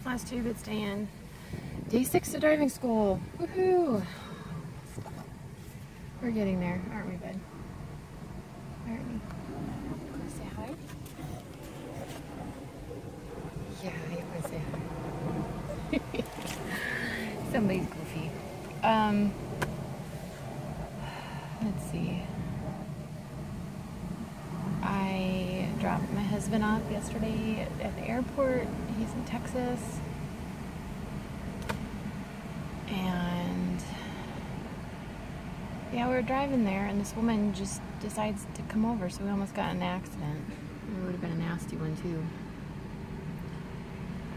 My last 2 good stay in. Day 6 of driving school. Woohoo! We're getting there, aren't we, bud? Aren't we? Want to say hi? Yeah, you want to say hi. Somebody's goofy. Let's see. I dropped my husband off yesterday at the airport. He's in Texas. And yeah, we were driving there and this woman just decides to come over, so we almost got in an accident. It would have been a nasty one too.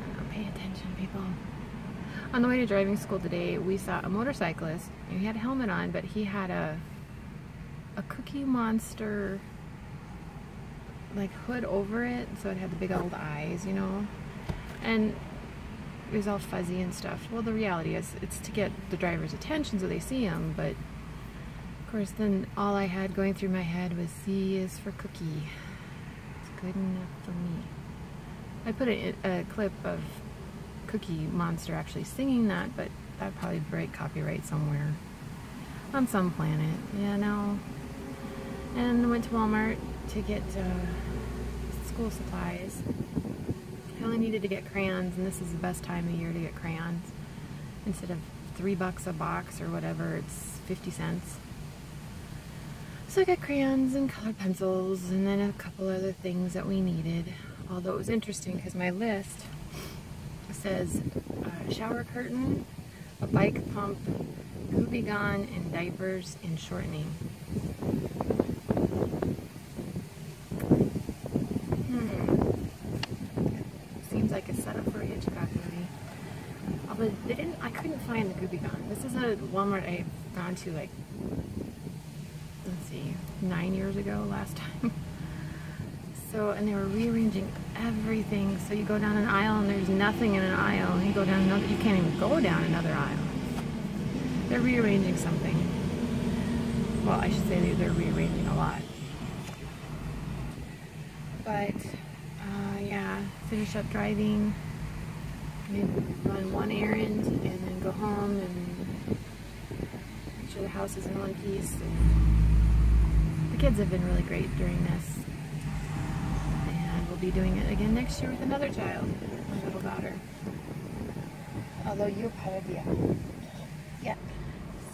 I don't know, pay attention, people. On the way to driving school today, we saw a motorcyclist, and he had a helmet on, but he had a Cookie Monster like hood over it, so it had the big old eyes, you know, and it was all fuzzy and stuff. Well, the reality is it's to get the driver's attention so they see him, but of course then all I had going through my head was C is for cookie. It's good enough for me. I put a clip of Cookie Monster actually singing that, but that'd probably break copyright somewhere on some planet, you know. And went to Walmart to get school supplies. I only needed to get crayons, and this is the best time of year to get crayons. Instead of $3 a box or whatever, it's 50 cents. So I got crayons and colored pencils, and then a couple other things that we needed. Although it was interesting because my list says shower curtain, a bike pump, Goopy Gone, and diapers and shortening. Seems like a setup for a Hitchcock movie. Although I couldn't find the Goopy Gone. This is a Walmart I've gone to like, let's see, 9 years ago last time. So, and they were rearranging everything. So you go down an aisle and there's nothing in an aisle. And you go down another, you can't even go down another aisle. They're rearranging something. Well, I should say they're rearranging a lot. But, yeah, finish up driving, maybe run one errand, and then go home and make sure the house is in one piece. And the kids have been really great during this. And we'll be doing it again next year with another child, my little daughter. Although you'll probably be out. Yep.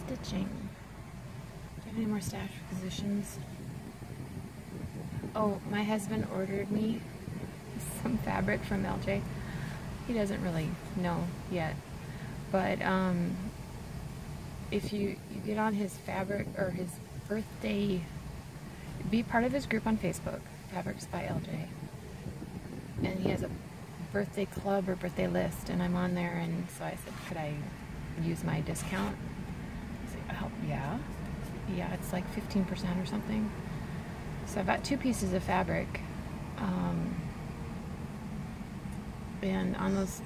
Stitching. Do you have any more stash positions? Oh, my husband ordered me some fabric from LJ. He doesn't really know yet, but if you get on his fabric or his birthday, be part of his group on Facebook, Fabrics by LJ, and he has a birthday club or birthday list, and I'm on there, and so I said, could I use my discount? He said, oh, yeah, it's like 15% or something. So I've got 2 pieces of fabric, and on those,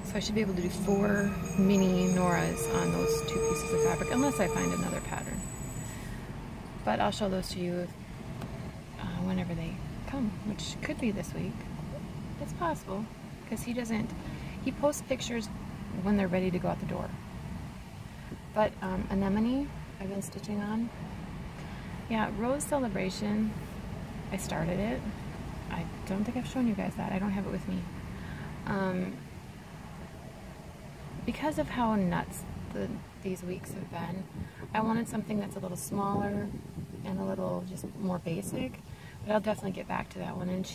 so I should be able to do 4 mini Noras on those 2 pieces of fabric, unless I find another pattern. But I'll show those to you whenever they come, which could be this week. It's possible, because he posts pictures when they're ready to go out the door. But Anemone, I've been stitching on. Yeah, Rose Celebration, I started it. I don't think I've shown you guys that. I don't have it with me. Because of how nuts these weeks have been, I wanted something that's a little smaller and a little just more basic. But I'll definitely get back to that one. And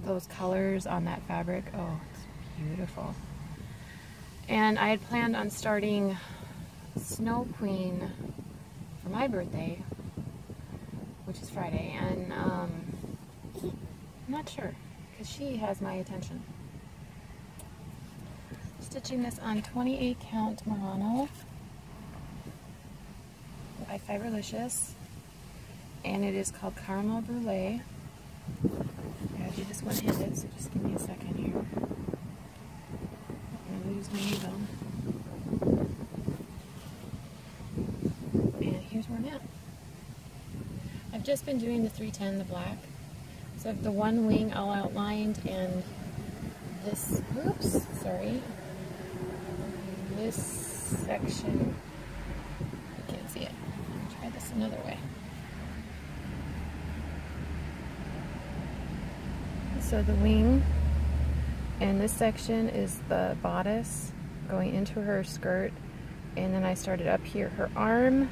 those colors on that fabric, oh, it's beautiful. And I had planned on starting Snow Queen for my birthday, which is Friday, and I'm not sure, because she has my attention. Stitching this on 28 count Murano by Fiberlicious, and it is called Caramel Brulee. Yeah, I do this one-handed, so just give me a second here. I'm going to use my needle. And here's where I'm at. I've just been doing the 310, the black. So I have the one wing all outlined, and this, oops, sorry, this section, you can't see it. I'll try this another way. So the wing, and this section is the bodice going into her skirt, and then I started up here. Her arm,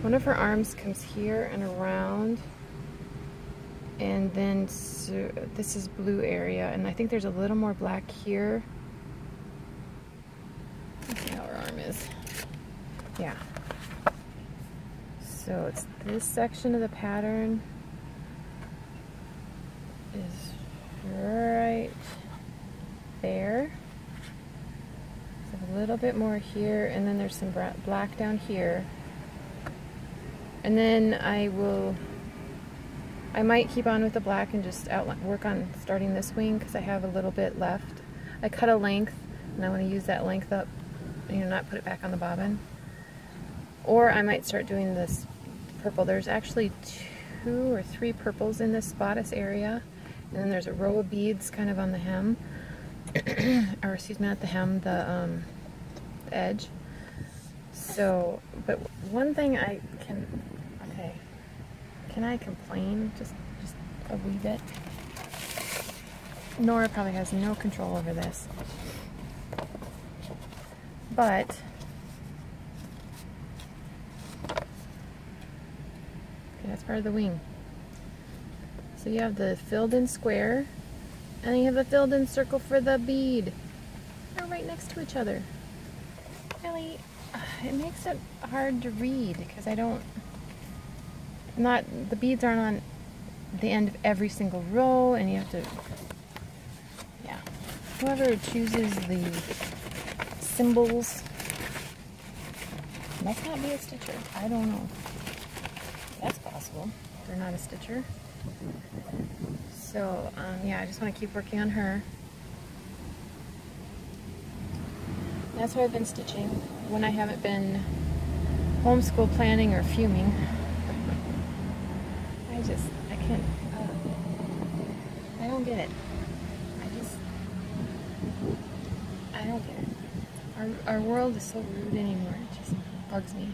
one of her arms comes here and around, and then so this is blue area, and I think there's a little more black here. Let's see how her arm is. Yeah. So it's this section of the pattern is right there. So a little bit more here, and then there's some black down here. And then I might keep on with the black and just work on starting this wing because I have a little bit left. I cut a length and I want to use that length up, you know, not put it back on the bobbin. Or I might start doing this purple. There's actually 2 or 3 purples in this bodice area, and then there's a row of beads kind of on the hem, or excuse me, not the hem, the edge. So, but one thing I can, okay, can I complain just a wee bit? Nora probably has no control over this, but okay, that's part of the wing. So you have the filled in square, and then you have a filled in circle for the bead. They're right next to each other. Really, it makes it hard to read because the beads aren't on the end of every single row, and you have to, yeah. Whoever chooses the symbols must not be a stitcher. I don't know. That's possible. They're not a stitcher. So, yeah, I just want to keep working on her. That's what I've been stitching when I haven't been homeschool planning or fuming. I can't, I don't get it. I don't get it. Our world is so rude anymore. It just bugs me.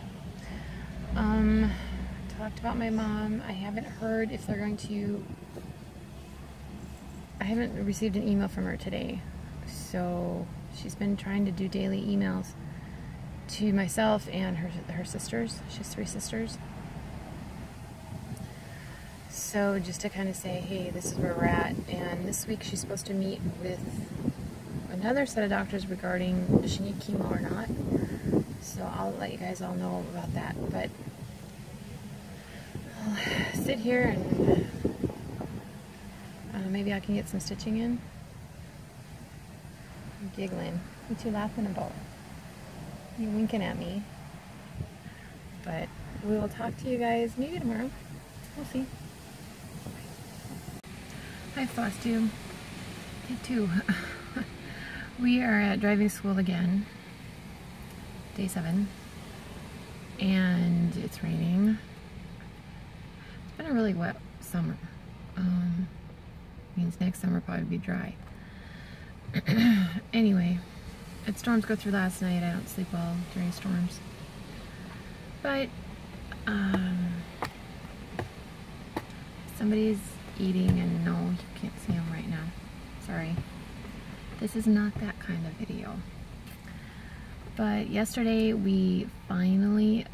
Talked about my mom. I haven't heard if they're going to, I haven't received an email from her today. So she's been trying to do daily emails to myself and her sisters. She has 3 sisters. So just to kind of say, hey, this is where we're at. And this week she's supposed to meet with another set of doctors regarding does she need chemo or not. So I'll let you guys all know about that. But I'll sit here and maybe I can get some stitching in. I'm giggling. What you laughing about? You're winking at me. But we will talk to you guys maybe tomorrow. We'll see. Hi, Floss Tube. Day 2. We are at driving school again. Day 7. And it's raining. It's been a really wet summer. Means next summer will probably be dry. Anyway, had storms go through last night. I don't sleep well during storms. But, somebody's eating, and no, you can't see them right now. Sorry. This is not that kind of video. But yesterday we finally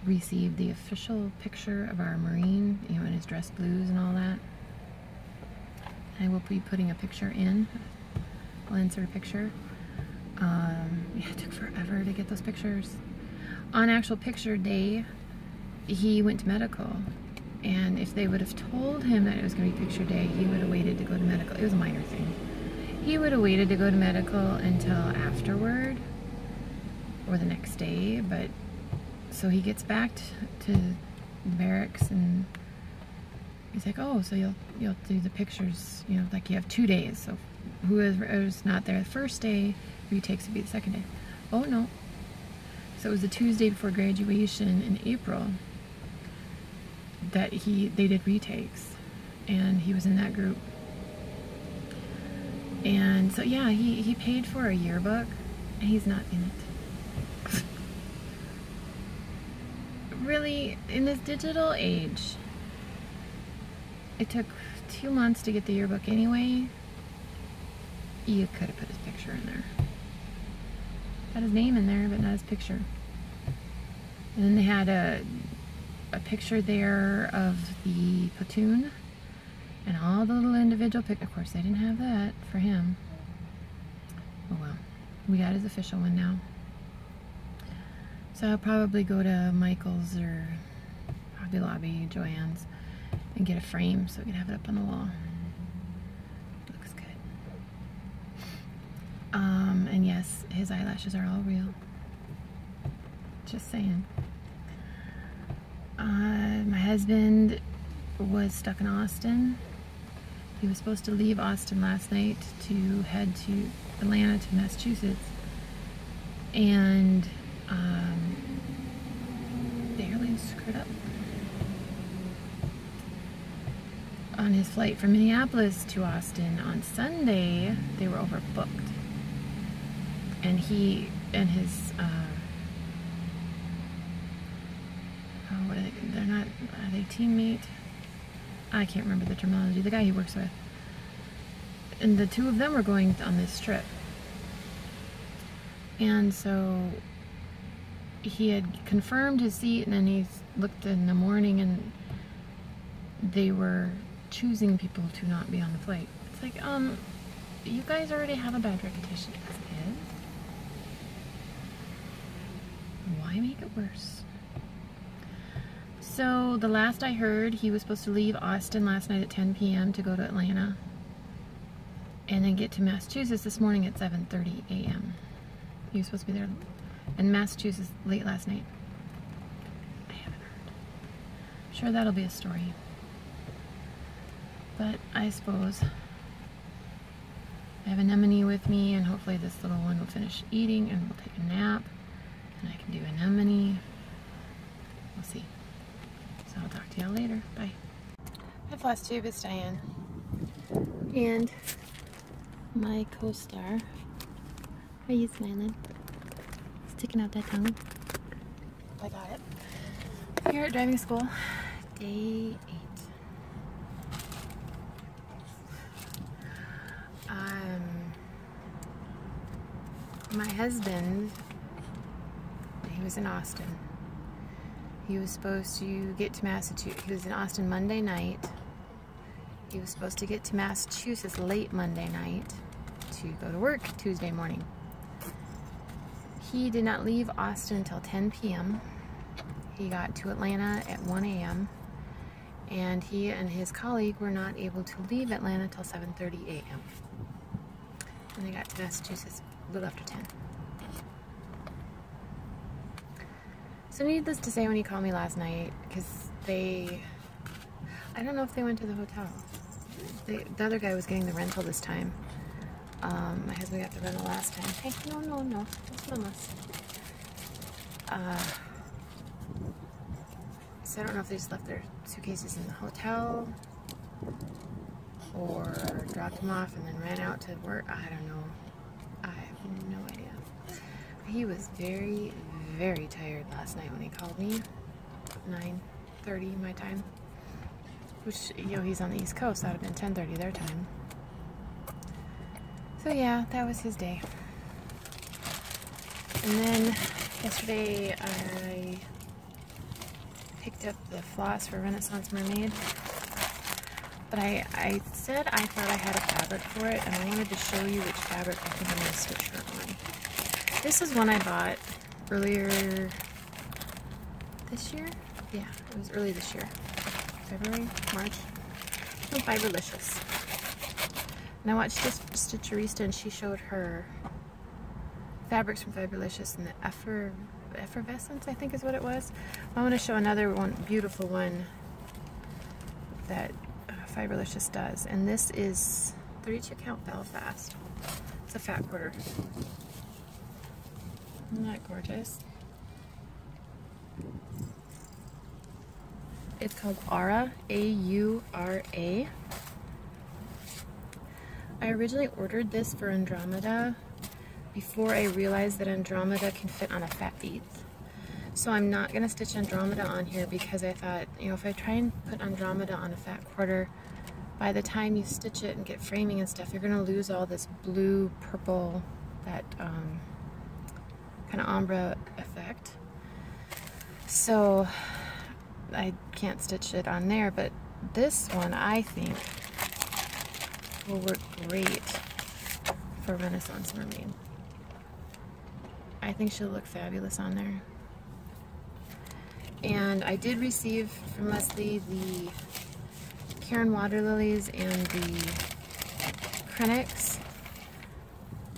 received the official picture of our Marine, you know, in his dress blues and all that. I will be putting a picture in. I'll insert a picture. Yeah, it took forever to get those pictures. On actual picture day, he went to medical. And if they would have told him that it was going to be picture day, he would have waited to go to medical. It was a minor thing. He would have waited to go to medical until afterward, or the next day. But so he gets back to the barracks, and he's like, "Oh, so you'll do the pictures, you know, like you have 2 days. So whoever's not there the first day, retakes would be the second day." Oh no! So it was the Tuesday before graduation in April that they did retakes, and he was in that group. And so yeah, he paid for a yearbook and he's not in it. Really, in this digital age, it took 2 months to get the yearbook anyway. You could have put his picture in there. Got his name in there, but not his picture. And then they had a picture there of the platoon and all the little individual pictures. Of course, they didn't have that for him. Oh well, we got his official one now. So I'll probably go to Michael's or Hobby Lobby, Joann's, and get a frame so we can have it up on the wall. Looks good. And yes, his eyelashes are all real. Just saying. My husband was stuck in Austin. He was supposed to leave Austin last night to head to Atlanta to Massachusetts, and the airline screwed up on his flight from Minneapolis to Austin. On Sunday, they were overbooked, and he and his what are they? They're not. Are they teammate? I can't remember the terminology. The guy he works with, and the two of them were going on this trip, and so he had confirmed his seat, and then he looked in the morning, and they were choosing people to not be on the flight. It's like, you guys already have a bad reputation as it is. Why make it worse? So the last I heard, he was supposed to leave Austin last night at 10 p.m. to go to Atlanta, and then get to Massachusetts this morning at 7:30 a.m. He was supposed to be there in Massachusetts late last night. I haven't heard. I'm sure that'll be a story. But I suppose I have Anemone with me, and hopefully this little one will finish eating and we'll take a nap, and I can do Anemone. We'll see. So I'll talk to y'all later. Bye. Hi, Floss Tube, it's Diane. And my co-star. Are you smiling? Sticking out that tongue. I got it. Here at driving school, day 8. My husband, he was in Austin. He was supposed to get to Massachusetts. He was in Austin Monday night. He was supposed to get to Massachusetts late Monday night to go to work Tuesday morning. He did not leave Austin until 10 p.m. He got to Atlanta at 1 a.m. and he and his colleague were not able to leave Atlanta until 7:30 a.m. and they got to Massachusetts a little after 10. So needless to say, when he called me last night, because I don't know if they went to the hotel. The other guy was getting the rental this time. My husband got the rental last time. Hey, no, it's Mama's. So I don't know if they just left their suitcases in the hotel or dropped them off and then ran out to work. I don't know. I have no idea. He was very, very tired last night when he called me. 9:30 my time. Which, he's on the East Coast. That would have been 10:30 their time. So yeah, that was his day. And then yesterday I picked up the floss for Renaissance Mermaid. But I said I thought I had a fabric for it, and I wanted to show you which fabric I think I'm going to switch her on. This is one I bought earlier this year? Yeah, it was early this year. February? March? From Fiberlicious. And I watched this Stitcherista, and she showed her fabrics from Fiberlicious and the Effervescence, I think is what it was. I want to show another one, beautiful one that Fiberlicious does, and this is 32 count Belfast. It's a fat quarter. Isn't that gorgeous? It's called Aura, A-U-R-A. I originally ordered this for Andromeda before I realized that Andromeda can fit on a fat 8th. So I'm not going to stitch Andromeda on here because I thought, you know, if I try and put Andromeda on a fat 1/4, by the time you stitch it and get framing and stuff, you're going to lose all this blue, purple, that kind of ombre effect. So I can't stitch it on there, but this one I think will work great for Renaissance Mermaid. I think she'll look fabulous on there. And I did receive from Leslie the Karen water lilies and the Krennics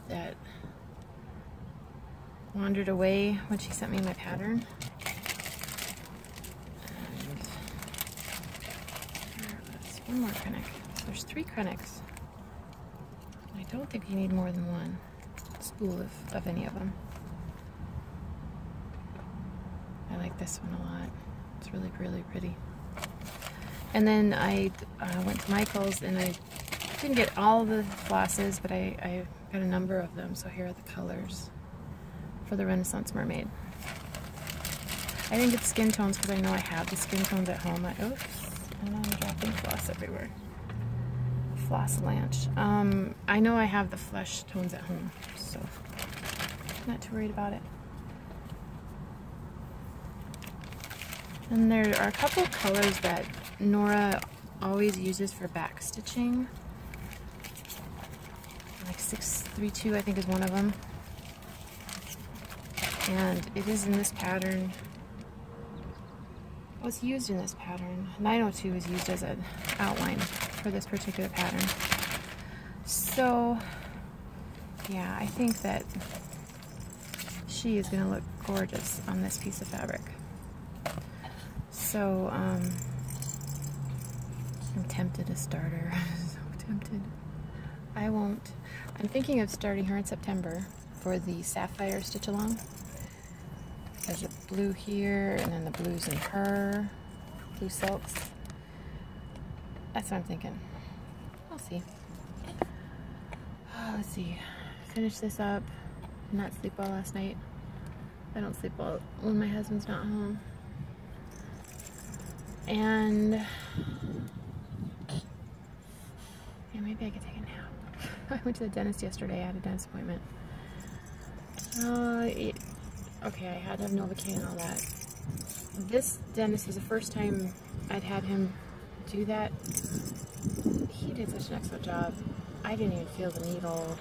that wandered away when she sent me my pattern. And one more Krennic. There's 3 Krennics. I don't think you need more than one spool of any of them. I like this one a lot. It's really, really pretty. And then I went to Michael's and I didn't get all the flosses, but I got a number of them. So here are the colors for the Renaissance Mermaid. I didn't get skin tones because I know I have the skin tones at home. Oops, and I'm dropping floss everywhere. Floss lanch. I know I have the flesh tones at home, so I'm not too worried about it. And there are a couple of colors that Nora always uses for back stitching. Like 632, I think, is one of them. And it is in this pattern. Oh, it's used in this pattern. 902 is used as an outline for this particular pattern. So, yeah, I think that she is going to look gorgeous on this piece of fabric. So, I'm tempted to start her. So tempted. I won't. I'm thinking of starting her in September for the Sapphire Stitch Along. There's a blue here, and then the blues in her. Blue silks. That's what I'm thinking. We'll see. Oh, let's see. Finish this up. Not sleep well last night. I don't sleep well when my husband's not home. And yeah, maybe I could take a nap. I went to the dentist yesterday. I had a dentist appointment. Okay, I had to have Novocaine and all that. This dentist is the first time I'd had him do that. He did such an excellent job. I didn't even feel the needle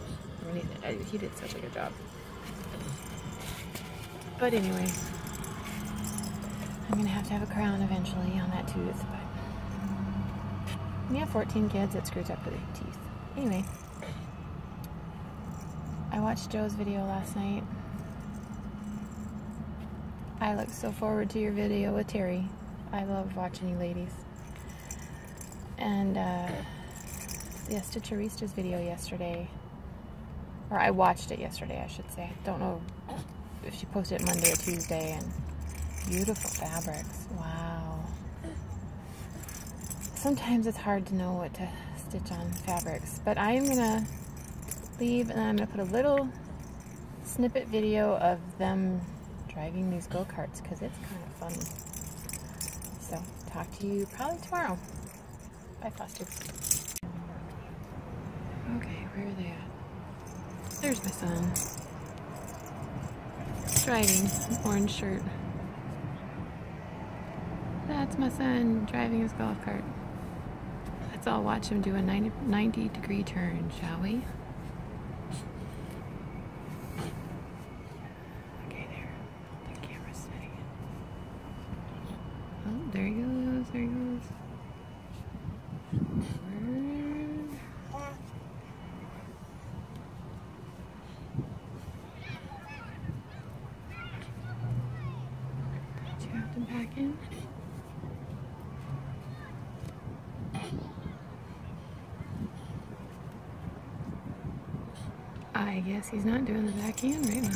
or anything. He did such a good job. But anyway, I'm gonna have to have a crown eventually on that tooth. But when you have 14 kids, it screws up with the teeth. Anyway, I watched Joe's video last night. I look so forward to your video with Terry. I love watching you ladies. And yeah, Stitcherista's video yesterday, or I watched it yesterday, I should say. Don't know if she posted it Monday or Tuesday, and beautiful fabrics. Wow. Sometimes it's hard to know what to stitch on fabrics, but I'm gonna leave and I'm gonna put a little snippet video of them driving these go-karts because it's kind of funny. So, talk to you probably tomorrow. Bye, Foster. Okay, where are they at? There's my son. Driving an orange shirt. That's my son driving his golf cart. Let's all watch him do a 90-degree turn, shall we? Okay, there. The camera's steady. Oh, there he goes. There he goes. Trapped him back in. I guess he's not doing the backhand right now.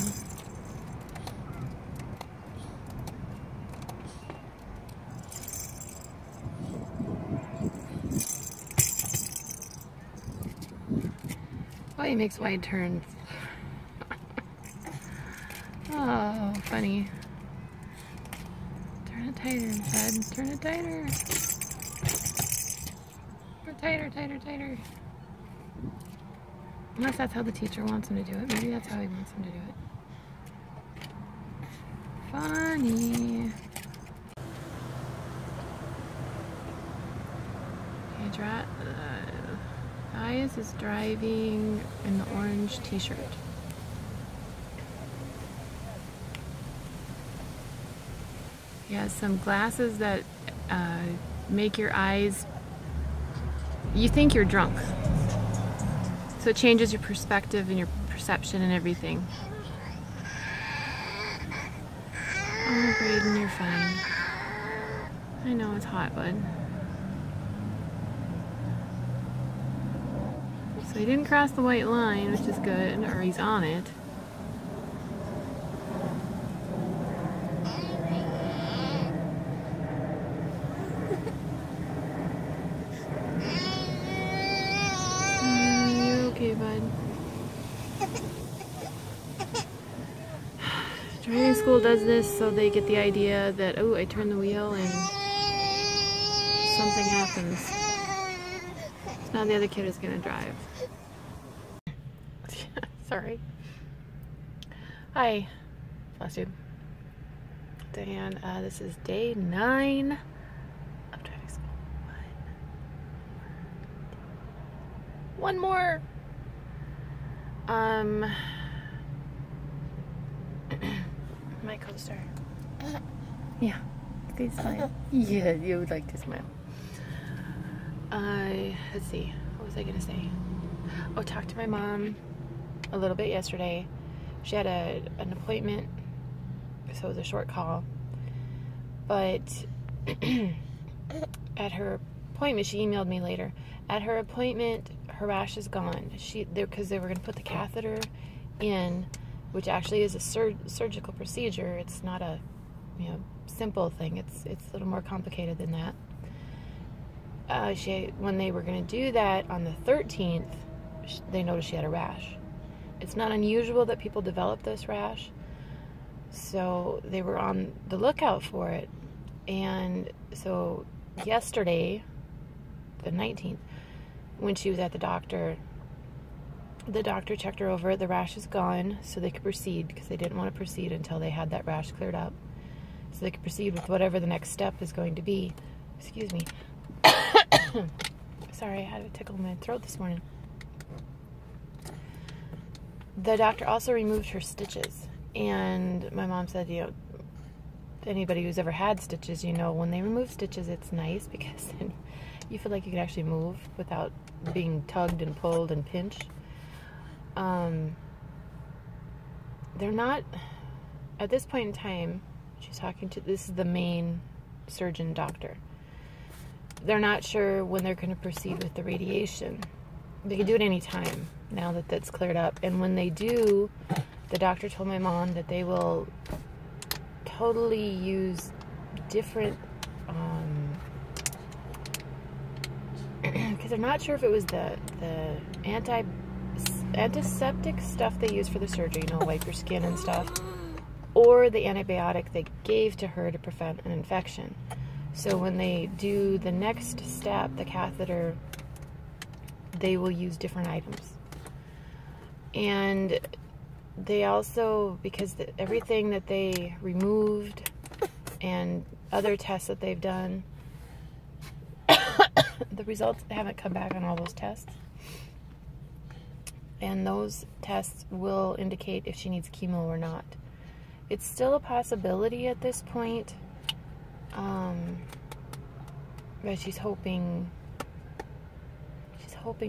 Oh, he makes wide turns. Oh, funny. Turn it tighter, bud. Turn it tighter. Tighter, tighter, tighter. Unless that's how the teacher wants him to do it. Maybe that's how he wants him to do it. Funny. Okay, Ayaz is driving in the orange t-shirt. He has some glasses that make your eyes, you think you're drunk. So it changes your perspective and your perception and everything. Oh, Braden, you're fine. I know it's hot, bud. So he didn't cross the white line, which is good, or he's on it. You're okay, bud. Driving school does this so they get the idea that, oh, I turn the wheel and something happens. So now the other kid is going to drive. Sorry. Hi. Bless you. Diane, this is day 9 of driving school. One more. My co-star. Yeah. Please smile. Yeah, you would like to smile. Let's see. What was I gonna say? Oh, talked to my mom a little bit yesterday. She had an appointment, so it was a short call. But at her appointment, she emailed me later. At her appointment, her rash is gone. Because they were going to put the catheter in, which actually is a surgical procedure. It's not a simple thing. It's a little more complicated than that. When they were going to do that on the 13th, they noticed she had a rash. It's not unusual that people develop this rash, so they were on the lookout for it. And so yesterday, the 19th, when she was at the doctor checked her over. The rash is gone, so they could proceed, because they didn't want to proceed until they had that rash cleared up. So they could proceed with whatever the next step is going to be. Excuse me. Sorry, I had a tickle in my throat this morning. The doctor also removed her stitches, and my mom said, anybody who's ever had stitches, when they remove stitches, it's nice, because then you feel like you can actually move without being tugged and pulled and pinched. They're not, at this point in time, she's talking to, this is the main surgeon doctor. They're not sure when they're going to proceed with the radiation. They can do it any time now that that's cleared up. And when they do, the doctor told my mom that they will totally use different, because they're not sure if it was the antiseptic stuff they use for the surgery, wipe your skin and stuff, or the antibiotic they gave to her to prevent an infection. So when they do the next step, the catheter, they will use different items. And they also, because everything that they removed and other tests that they've done, the results haven't come back on all those tests. And those tests will indicate if she needs chemo or not. It's still a possibility at this point, but she's hoping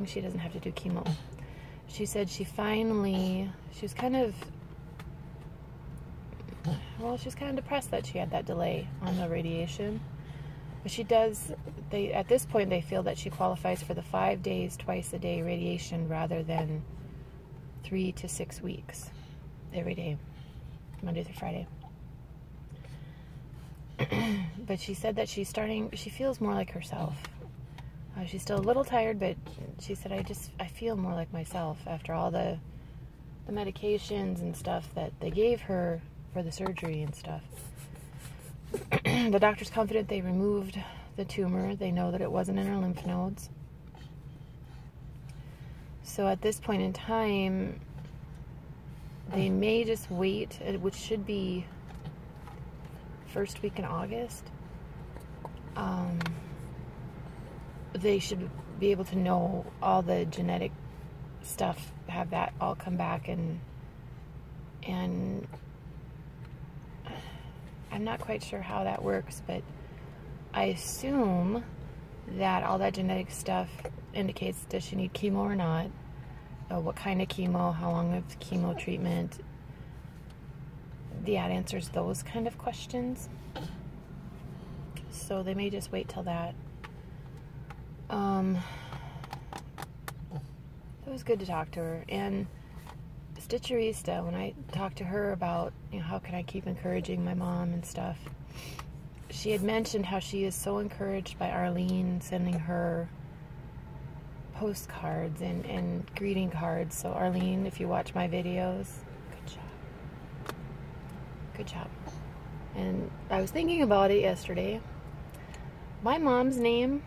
she doesn't have to do chemo. She said she was kind of depressed that she had that delay on the radiation. But at this point, they feel that she qualifies for the 5 days, twice a day radiation rather than 3 to 6 weeks every day, Monday through Friday. But she said that she feels more like herself. She's still a little tired, but she said, I feel more like myself after all the medications and stuff that they gave her for the surgery and stuff. The doctor's confident they removed the tumor. They know that it wasn't in her lymph nodes. So at this point in time, they may just wait, which should be first week in August. They should be able to know all the genetic stuff, have that all come back, and I'm not quite sure how that works, but I assume that all that genetic stuff indicates, does she need chemo or not, what kind of chemo, how long of chemo treatment. Yeah, it answers those kind of questions. So they may just wait till that. It was good to talk to her. And Stitcherista, when I talked to her about, how can I keep encouraging my mom and stuff, she had mentioned how she is so encouraged by Arlene sending her postcards and greeting cards. So Arlene, if you watch my videos, good job. Good job. And I was thinking about it yesterday. My mom's name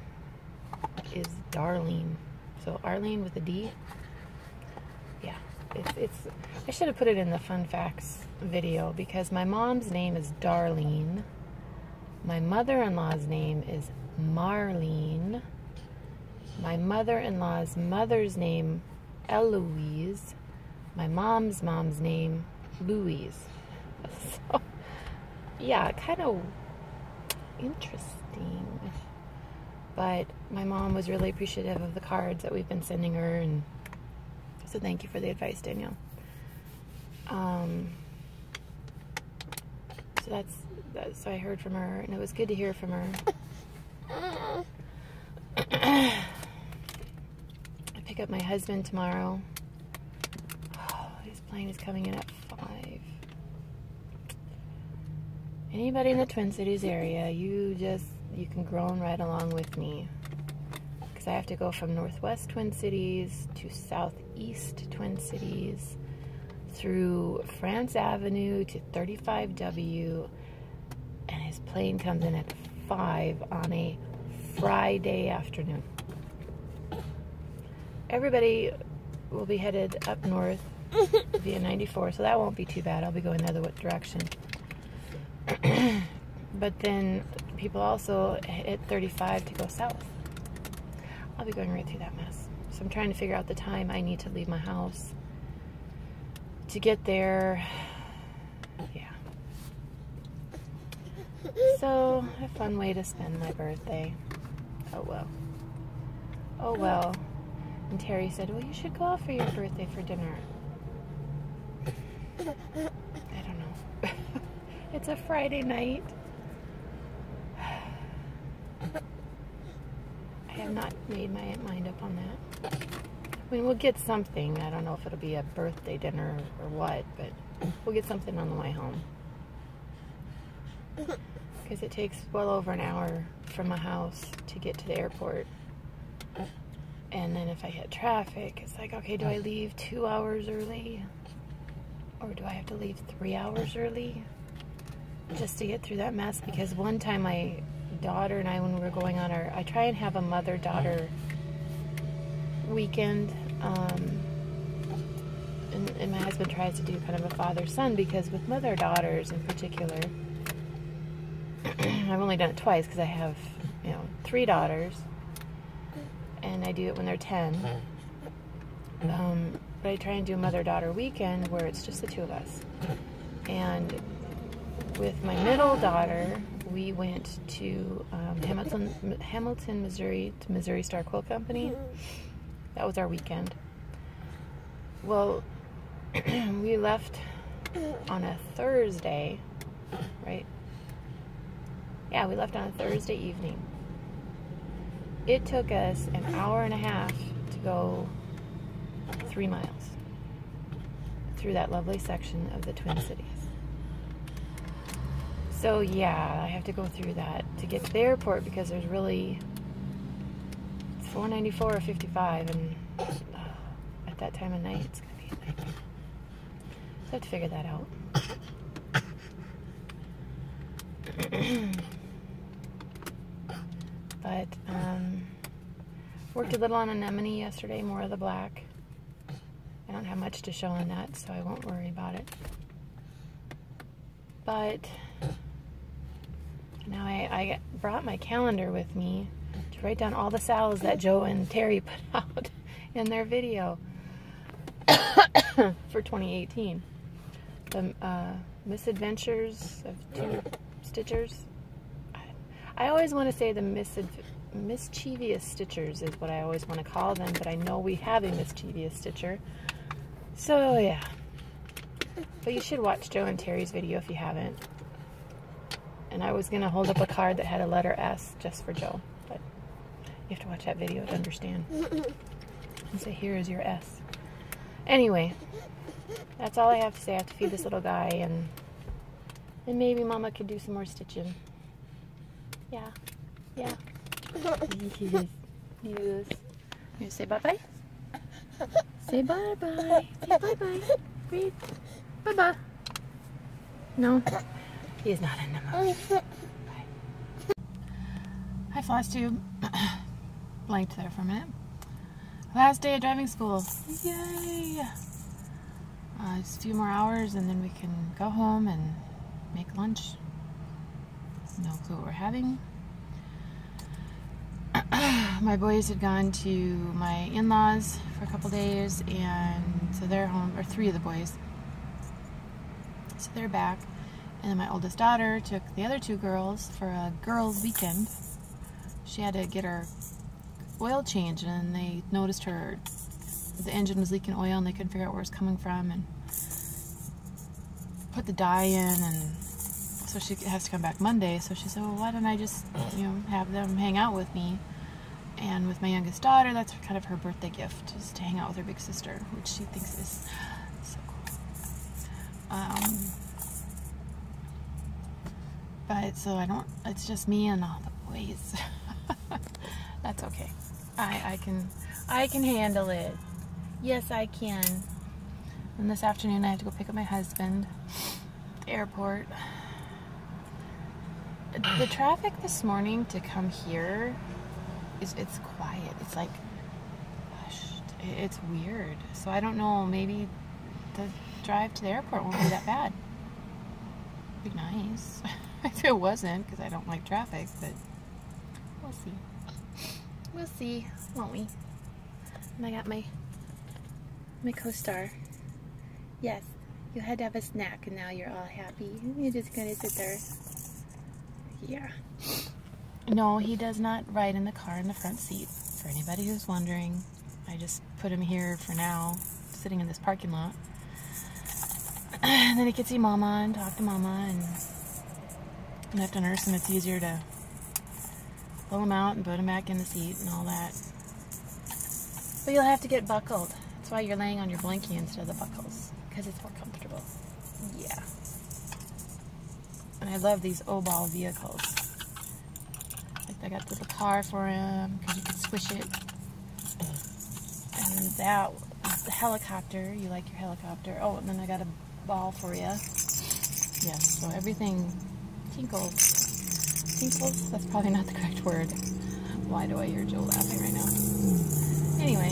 is Darlene. So Arlene with a D. Yeah, I should have put it in the fun facts video, because my mom's name is Darlene. My mother-in-law's name is Marlene. My mother-in-law's mother's name, Eloise. My mom's name, Louise. So, yeah, kind of interesting. But my mom was really appreciative of the cards that we've been sending her, and so thank you for the advice, Danielle. So so I heard from her, and it was good to hear from her. I pick up my husband tomorrow. Oh, his plane is coming in at 5. Anybody in the Twin Cities area, you can groan right along with me, because I have to go from Northwest Twin Cities to Southeast Twin Cities, through France Avenue to 35W, and his plane comes in at 5 on a Friday afternoon. Everybody will be headed up north via 94, so that won't be too bad. I'll be going the other direction. But then people also hit 35 to go south. I'll be going right through that mess. So I'm trying to figure out the time I need to leave my house to get there. Yeah. So, a fun way to spend my birthday. Oh well. Oh well. And Terry said, well, you should go out for your birthday for dinner. I don't know. It's a Friday night. I have not made my mind up on that. I mean, we'll get something. I don't know if it'll be a birthday dinner or what, but we'll get something on the way home. Because it takes well over an hour from my house to get to the airport. And then if I hit traffic, it's like, okay, do I leave 2 hours early? Or do I have to leave 3 hours early? Just to get through that mess. Because one time my daughter and I, when we were going on I try and have a mother-daughter weekend. And my husband tries to do kind of a father-son, because with mother-daughters in particular, I've only done it twice because I have, 3 daughters, and I do it when they're 10. But I try and do a mother-daughter weekend where it's just the 2 of us. And with my middle daughter, we went to Hamilton, Missouri, to Missouri Star Quilt Company. That was our weekend. Well, we left on a Thursday, right? Yeah, we left on a Thursday evening. It took us an hour and a half to go 3 miles through that lovely section of the Twin Cities. So yeah, I have to go through that to get to the airport, because there's really, it's $4.94 or $55, and at that time of night, it's gonna be a nightmare. So I have to figure that out. But worked a little on Anemone yesterday, more of the black. I don't have much to show on that, so I won't worry about it. But now I brought my calendar with me to write down all the salves that Joe and Terry put out in their video for 2018. The misadventures of two stitchers. I always want to say the mischievous stitchers is what I always want to call them, but I know we have a mischievous stitcher. So yeah. But you should watch Joe and Terry's video if you haven't. And I was going to hold up a card that had a letter S just for Joe, but you have to watch that video to understand. And say, here is your S. Anyway, that's all I have to say. I have to feed this little guy, and maybe Mama could do some more stitching. Yeah. Yeah. Yes. Yes. You say bye-bye? Say bye-bye. Say bye-bye. Read. Bye-bye. No. He is not in the mood. Bye. Hi, Floss Tube. Blanked there for a minute. Last day of driving school. Yay! Just a few more hours and then we can go home and make lunch. No clue what we're having. My boys had gone to my in-laws for a couple days, and so they're home, or 3 of the boys. So they're back. And then my oldest daughter took the other 2 girls for a girls' weekend. She had to get her oil changed, and they noticed the engine was leaking oil, and they couldn't figure out where it was coming from, and put the dye in, and so she has to come back Monday. So she said, well, why don't I just, have them hang out with me? And with my youngest daughter, that's kind of her birthday gift, is to hang out with her big sister, which she thinks is so cool. But so it's just me and all the boys. That's okay. I can handle it. Yes, I can. And this afternoon I have to go pick up my husband at the airport. The traffic this morning to come here it's quiet. It's like hushed. It's weird. So I don't know, maybe the drive to the airport won't be that bad. It'd be nice. If it wasn't, because I don't like traffic, but we'll see. We'll see, won't we? And I got my co-star. Yes, you had to have a snack and now you're all happy. You're just gonna sit there. Yeah. No, he does not ride in the car in the front seat. For anybody who's wondering, I just put him here for now, sitting in this parking lot. And then he can see Mama and talk to Mama, and I have to nurse him. It's easier to pull him out and put him back in the seat and all that. But you'll have to get buckled. That's why you're laying on your blankie instead of the buckles, because it's more comfortable. Yeah. And I love these O-ball vehicles. Like I got the little car for him, because you can squish it. And that is the helicopter. You like your helicopter. Oh, and then I got a ball for you. Yes, so everything tinkles. Tinkles? That's probably not the correct word. Why do I hear Joe laughing right now? Anyway,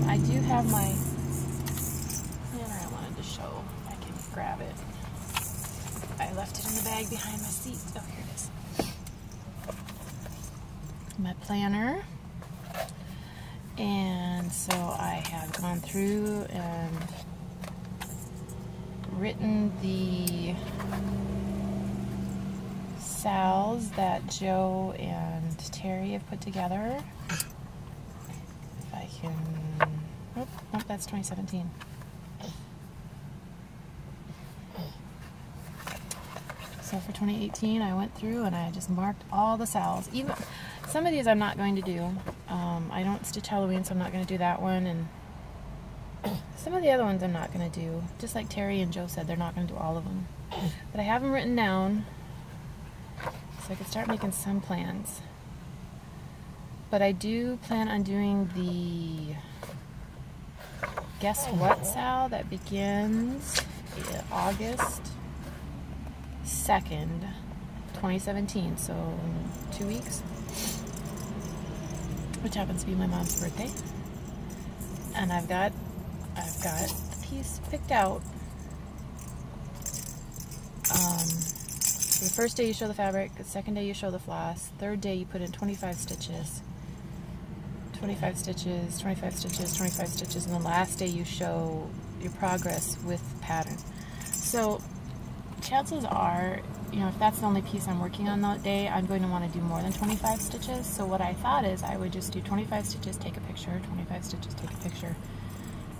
I do have my planner I wanted to show. I can grab it. I left it in the bag behind my seat. Oh, here it is. My planner. And so I have gone through and written the salves that Joe and Terry have put together. If I can... Nope, that's 2017. So for 2018, I went through and I just marked all the salves. Even some of these I'm not going to do. I don't stitch Halloween, so I'm not going to do that one. And some of the other ones I'm not going to do. Just like Terry and Joe said, they're not going to do all of them. But I have them written down so I can start making some plans. But I do plan on doing the Guess What sale that begins August 2nd, 2017, so in 2 weeks, which happens to be my mom's birthday. And I've got the piece picked out. So the first day you show the fabric, the second day you show the floss, third day you put in 25 stitches, 25 stitches, 25 stitches, 25 stitches, and the last day you show your progress with pattern. So chances are, you know, if that's the only piece I'm working on that day, I'm going to want to do more than 25 stitches. So what I thought is I would just do 25 stitches, take a picture, 25 stitches, take a picture,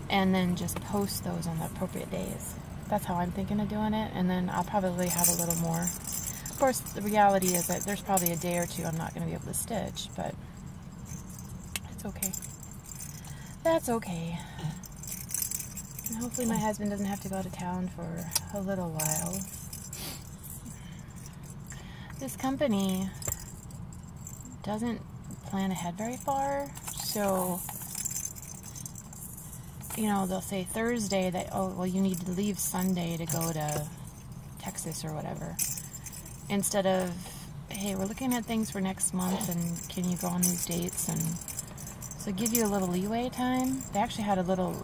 and then just post those on the appropriate days. That's how I'm thinking of doing it, and then I'll probably have a little more. Of course, the reality is that there's probably a day or two I'm not going to be able to stitch, but it's okay. That's okay. And hopefully my husband doesn't have to go to town for a little while. This company doesn't plan ahead very far, so you know, they'll say Thursday that, oh, well, you need to leave Sunday to go to Texas or whatever. Instead of, hey, we're looking at things for next month and can you go on these dates? And so give you a little leeway time. They actually had a little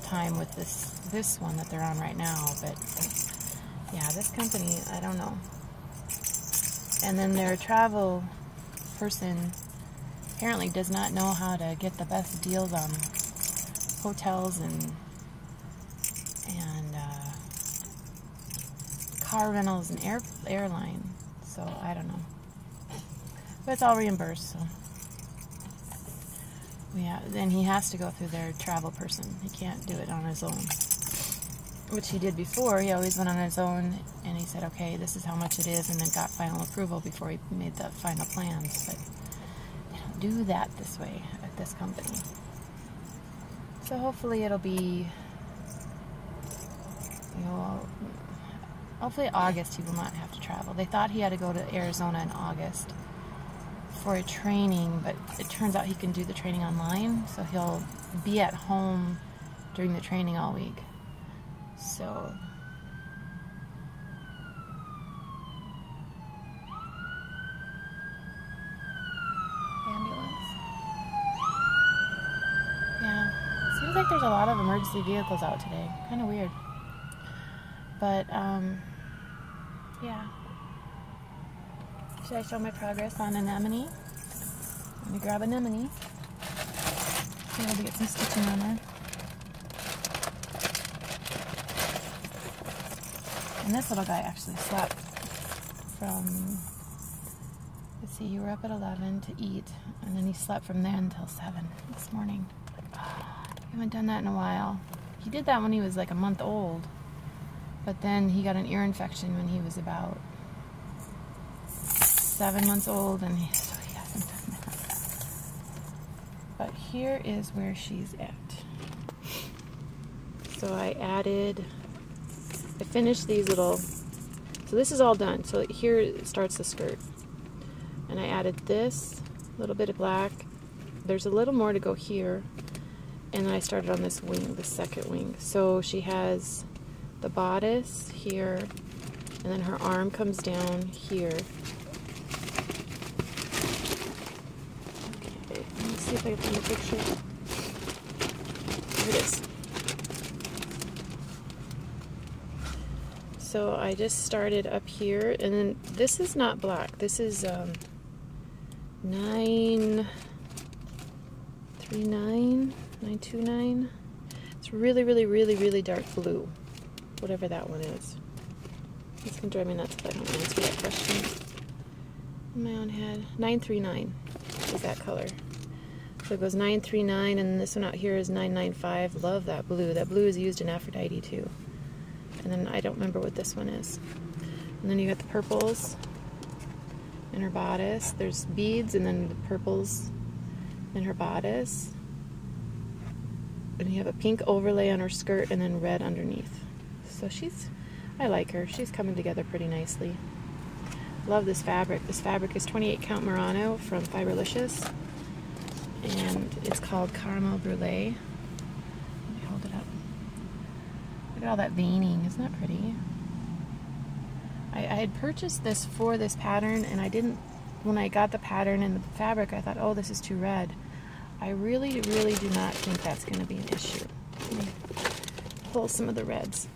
time with this one that they're on right now, but yeah, this company, I don't know. And then their travel person apparently does not know how to get the best deals on hotels and car rentals and airline, so I don't know, but it's all reimbursed. So yeah, then he has to go through their travel person. He can't do it on his own, which he did before. He always went on his own, and he said, okay, this is how much it is, and then got final approval before he made the final plans. But they don't do that this way at this company. So hopefully it'll be, you know, hopefully August he will not have to travel. They thought he had to go to Arizona in August for a training, but it turns out he can do the training online, so he'll be at home during the training all week. So seems like there's a lot of emergency vehicles out today. Kind of weird. But, yeah. Should I show my progress on Anemone? Let me grab Anemone. Be able to get some stitching on her. And this little guy actually slept from, let's see, you were up at 11 to eat, and then he slept from there until 7 this morning. I haven't done that in a while. He did that when he was like a month old, but then he got an ear infection when he was about 7 months old, and so he hasn't done that. But here is where she's at. So I finished these little, so this is all done. So here starts the skirt. And I added this little bit of black. There's a little more to go here. And then I started on this wing, the second wing. So she has the bodice here, and then her arm comes down here. Okay, let me see if I can find a picture. Here it is. So I just started up here, and then this is not black. This is 929. It's really, really, really, really dark blue, whatever that one is. It's gonna drive me nuts if I don't answer that question in my own head. 939 is that color. So it goes 939, and this one out here is 995. Love that blue. That blue is used in Aphrodite too. And then I don't remember what this one is. And then you got the purples in her bodice. There's beads, and then the purples in her bodice. And you have a pink overlay on her skirt, and then red underneath. So I like her. She's coming together pretty nicely. Love this fabric. This fabric is 28 count Murano from Fiberlicious. and it's called Caramel Brulee. Let me hold it up. Look at all that veining. Isn't that pretty? I had purchased this for this pattern, and I didn't, when I got the pattern and the fabric, I thought, oh, this is too red. I really, really do not think that's going to be an issue. Let me pull some of the reds.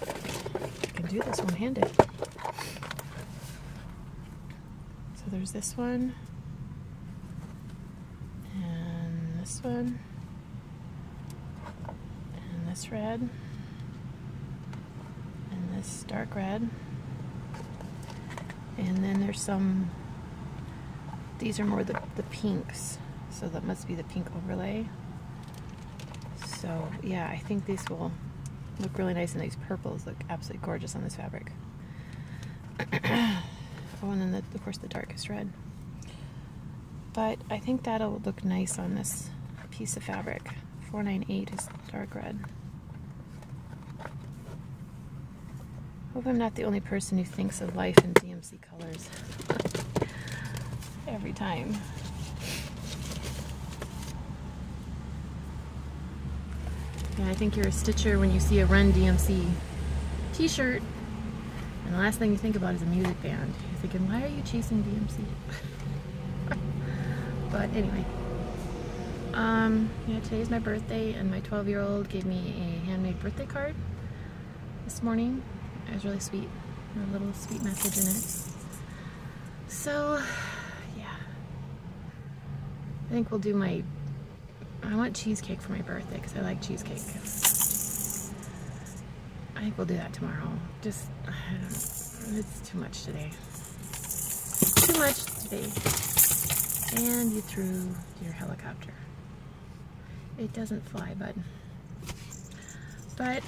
I can do this one-handed. So there's this one, and this one, and this red, and this dark red, and then there's some, these are more the pinks, so that must be the pink overlay. So yeah, I think these will look really nice, and these purples look absolutely gorgeous on this fabric. Oh, and then of course the darkest red. But I think that'll look nice on this piece of fabric. 498 is dark red. Hope I'm not the only person who thinks of life in DMC colors every time. Yeah, I think you're a stitcher when you see a Run DMC t-shirt, and the last thing you think about is a music band. You're thinking, why are you chasing DMC? But anyway, yeah, today's my birthday, and my 12-year-old gave me a handmade birthday card this morning. It was really sweet. A little sweet message in it. So, yeah. I think we'll do my... I want cheesecake for my birthday because I like cheesecake. I think we'll do that tomorrow. Just, I don't know. It's too much today. Too much today. And you threw your helicopter. It doesn't fly, bud. But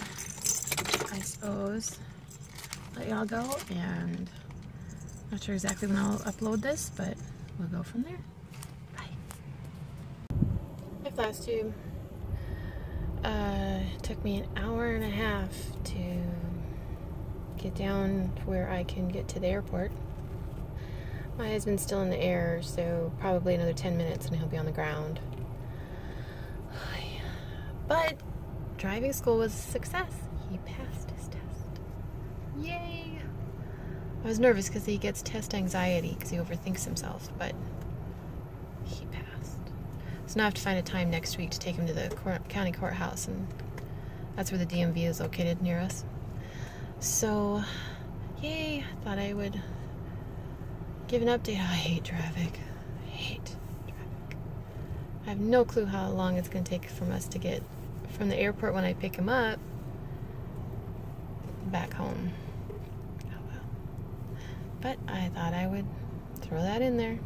I suppose let y'all go, and not sure exactly when I'll upload this, but we'll go from there. Bye. My flash tube. It took me an hour and a half to get down to where I can get to the airport. My husband's still in the air, so probably another 10 minutes and he'll be on the ground. But driving school was a success. He passed his test. Yay! I was nervous because he gets test anxiety because he overthinks himself, but he passed. So now I have to find a time next week to take him to the county courthouse, and that's where the DMV is located near us. So, yay! I thought I would give an update. I hate traffic. I hate traffic. I have no clue how long it's going to take from us to get from the airport when I pick him up back home. Oh well. But I thought I would throw that in there.